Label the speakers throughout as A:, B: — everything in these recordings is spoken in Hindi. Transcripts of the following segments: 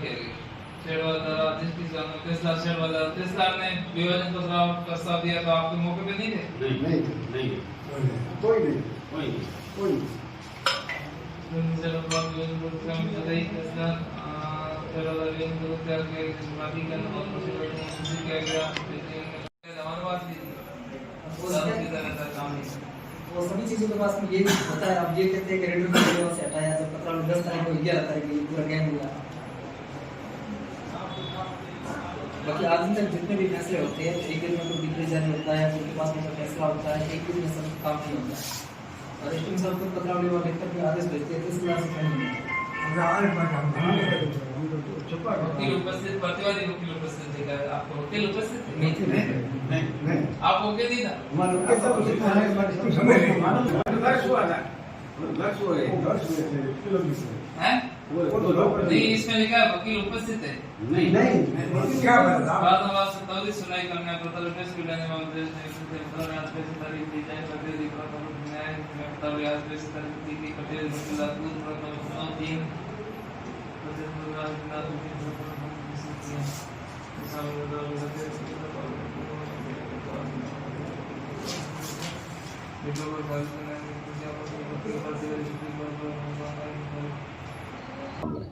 A: ने विभाजन प्रस्ताव दिया तो आपके मौके पे नहीं थे?
B: नहीं कोई नहीं।
C: वो सभी चीजों के पास में ये होता है। अब ये कहते हैं कि रेडियो से हटाया, जब 10 तारीख को 11 तारीख को पूरा गैंग हुआ। बाकी आज तक जितने भी फैसले होते हैं, एक दिन में कोई बिक्री जारी होता है, उनके पास में फैसला होता है, एक दिन में सब काम नहीं होता है। और एसटीएम साहब को पत्रावली और लिखकर भी आदेश भेजते हैं, इस क्लास में नहीं है।
A: वकील उपस्थित, प्रतिवादी वकील उपस्थित थे? आपको वकील उपस्थित थे?
C: नहीं थे।
A: आप ओके नहीं था? हैं? नहीं, इसमें लिखा है वकील उपस्थित है।
B: नहीं क्या
A: बाद सुनाई करने तारीख दी जाए,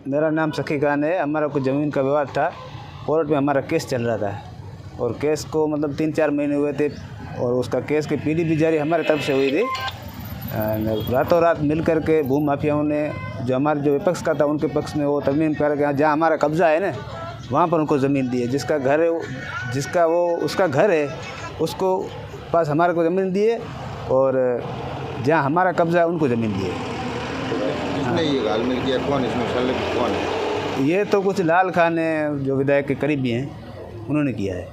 D: मेरा नाम सखी खान है। हमारा कुछ ज़मीन का विवाद था, कोर्ट में हमारा केस चल रहा था और केस को मतलब 3-4 महीने हुए थे और उसका केस की पीडी भी जारी हमारे तरफ से हुई थी। रातों रात मिल कर के भू माफियाओं ने जो हमारे जो विपक्ष का था उनके पक्ष में वो तरमीम करके जहाँ हमारा कब्ज़ा है ना वहाँ पर उनको ज़मीन दी है। जिसका घर है जिसका वो उसका घर है उसको पास हमारे को ज़मीन दी है और जहाँ हमारा कब्ज़ा है उनको ज़मीन दी है।
E: किसने ये घालमेल किया? कौन इसमें संलिप्त कौन है?
D: ये तो कुछ लाल खान है जो विधायक के करीबी हैं, उन्होंने किया है।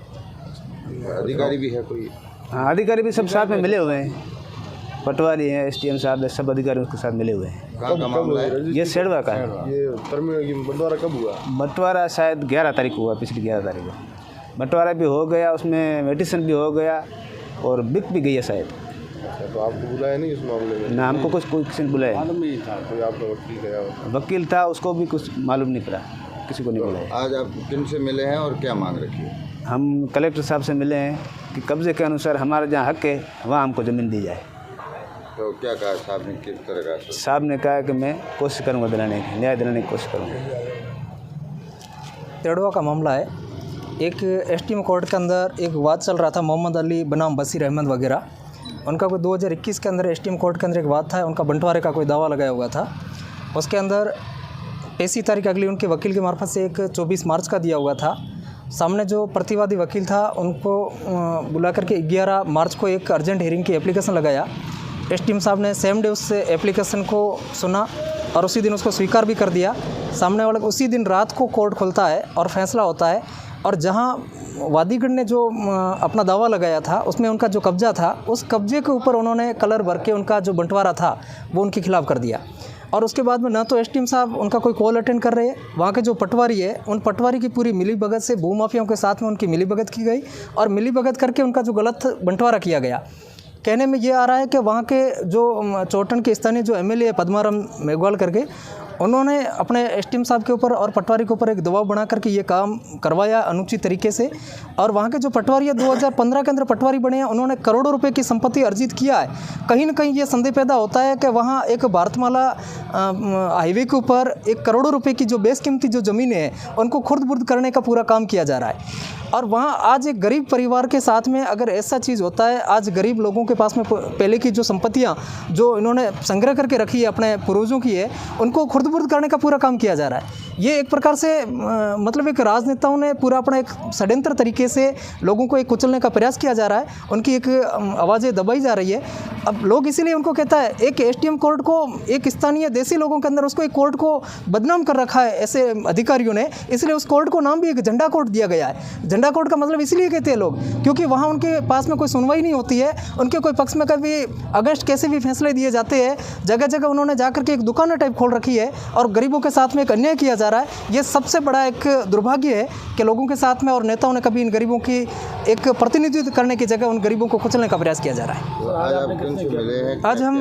E: अधिकारी भी है कोई?
D: हाँ, अधिकारी भी सब साथ में मिले हुए हैं। पटवारी हैं, एसटीएम साहब, सब अधिकारी उसके साथ मिले हुए हैं।
E: कहाँ का मामला है?
D: ये सेड़वा का है।
E: ये बंटवारा कब हुआ?
D: बंटवारा शायद 11 तारीख को हुआ, पिछली 11 तारीख को बंटवारा भी हो गया, उसमें मेडिसिन भी हो गया और बिक भी गई है शायद।
E: तो आपको बुलाया नहीं इस मामले में?
D: ना, हमको कोई किसी ने बुलाया
E: नहीं था। कोई आपका वकील गया?
D: वकील था, उसको भी कुछ मालूम नहीं पड़ा, किसी को नहीं बुलाया।
E: आज आप किन से मिले हैं और क्या मांग रखी है?
D: हम कलेक्टर साहब से मिले हैं कि कब्ज़े के अनुसार हमारा जहाँ हक है वहाँ हमको ज़मीन दी जाए।
E: तो क्या कहा साहब ने? किस तरह का?
D: साहब ने कहा कि मैं कोशिश करूँगा दिलाने की, न्याय दिलाने की कोशिश करूँगा।
C: तेड़वा का मामला है। एक एसटीएम कोर्ट के अंदर एक वाद चल रहा था, मोहम्मद अली बनाम बशीर अहमद वगैरह। उनका कोई 2021 के अंदर एसटीएम कोर्ट के अंदर एक वाद था, उनका बंटवारे का कोई दावा लगाया हुआ था। उसके अंदर 23 तारीख अगली उनके वकील के मार्फत से एक 24 मार्च का दिया हुआ था। सामने जो प्रतिवादी वकील था उनको बुला करके 11 मार्च को एक अर्जेंट हियरिंग की एप्लीकेशन लगाया। एसटीएम साहब ने सेम डे उस एप्लीकेशन को सुना और उसी दिन उसको स्वीकार भी कर दिया। सामने वाले उसी दिन रात को कोर्ट खुलता है और फैसला होता है। और जहां वादीगण ने जो अपना दावा लगाया था उसमें उनका जो कब्ज़ा था, उस कब्ज़े के ऊपर उन्होंने कलर भर के उनका जो बंटवारा था वो उनके खिलाफ़ कर दिया। और उसके बाद में ना तो एसटीएम साहब उनका कोई कॉल अटेंड कर रहे हैं, वहाँ के जो पटवारी है उन पटवारी की पूरी मिलीभगत से भूमाफियाओं के साथ में उनकी मिलीभगत की गई और मिलीभगत करके उनका जो गलत बंटवारा किया गया। कहने में ये आ रहा है कि वहाँ के जो चोटन के स्थानीय जो एमएलए पद्माराम मेघवाल करके, उन्होंने अपने एसटीएम साहब के ऊपर और पटवारी के ऊपर एक दबाव बना करके ये काम करवाया अनुचित तरीके से। और वहाँ के जो पटवारी 2015 के अंदर पटवारी बने हैं, उन्होंने करोड़ों रुपए की संपत्ति अर्जित किया है। कहीं ना कहीं ये संदेह पैदा होता है कि वहाँ एक भारतमाला हाईवे के ऊपर एक करोड़ों रुपए की जो बेशकीमती जो ज़मीनें हैं उनको खुर्द-बुर्द करने का पूरा काम किया जा रहा है। और वहाँ आज एक गरीब परिवार के साथ में अगर ऐसा चीज़ होता है, आज गरीब लोगों के पास में पहले की जो संपत्तियाँ जो इन्होंने संग्रह करके रखी है अपने पूर्वजों की है, उनको खुर्द-बुर्द करने का पूरा काम किया जा रहा है। ये एक प्रकार से मतलब एक राजनेताओं ने पूरा अपना एक षड्यंत्र तरीके से लोगों को एक कुचलने का प्रयास किया जा रहा है, उनकी एक आवाज़ें दबाई जा रही है। अब लोग इसीलिए उनको कहता है, एक एसटीएम कोर्ट को एक स्थानीय देसी लोगों के अंदर उसको एक कोर्ट को बदनाम कर रखा है ऐसे अधिकारियों ने, इसलिए उस कोर्ट को नाम भी एक झंडा कोर्ट दिया गया है। झंडा कोर्ट का मतलब इसलिए कहते हैं लोग क्योंकि वहाँ उनके पास में कोई सुनवाई नहीं होती है, उनके कोई पक्ष में कभी अगस्त कैसे भी फैसले दिए जाते हैं। जगह जगह उन्होंने जाकर के एक दुकान टाइप खोल रखी है और गरीबों के साथ में एक अन्याय किया जा रहा है। ये सबसे बड़ा एक दुर्भाग्य है कि लोगों के साथ में और नेताओं ने कभी इन गरीबों की एक प्रतिनिधित्व करने की जगह उन गरीबों को कुचलने का प्रयास किया जा रहा है।
E: आज आप किनसे मिले हैं?
C: आज हम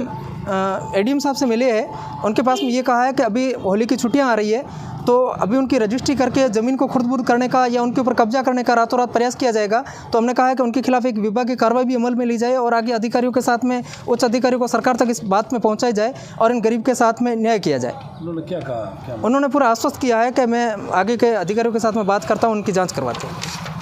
C: एडीएम साहब से मिले हैं। उनके पास में ये कहा है कि अभी होली की छुट्टियां आ रही है तो अभी उनकी रजिस्ट्री करके ज़मीन को खुर्द-बुर्द करने का या उनके ऊपर कब्जा करने का रातों रात प्रयास किया जाएगा। तो हमने कहा है कि उनके खिलाफ एक विभागीय कार्रवाई भी अमल में ली जाए और आगे अधिकारियों के साथ में उच्च अधिकारियों को सरकार तक इस बात में पहुँचाई जाए और इन गरीब के साथ में न्याय किया जाए।
B: उन्होंने क्या कहा?
C: उन्होंने पूरा आश्वस्त किया है कि मैं आगे के अधिकारियों के साथ में बात करता हूँ, उनकी जाँच करवाते हैं।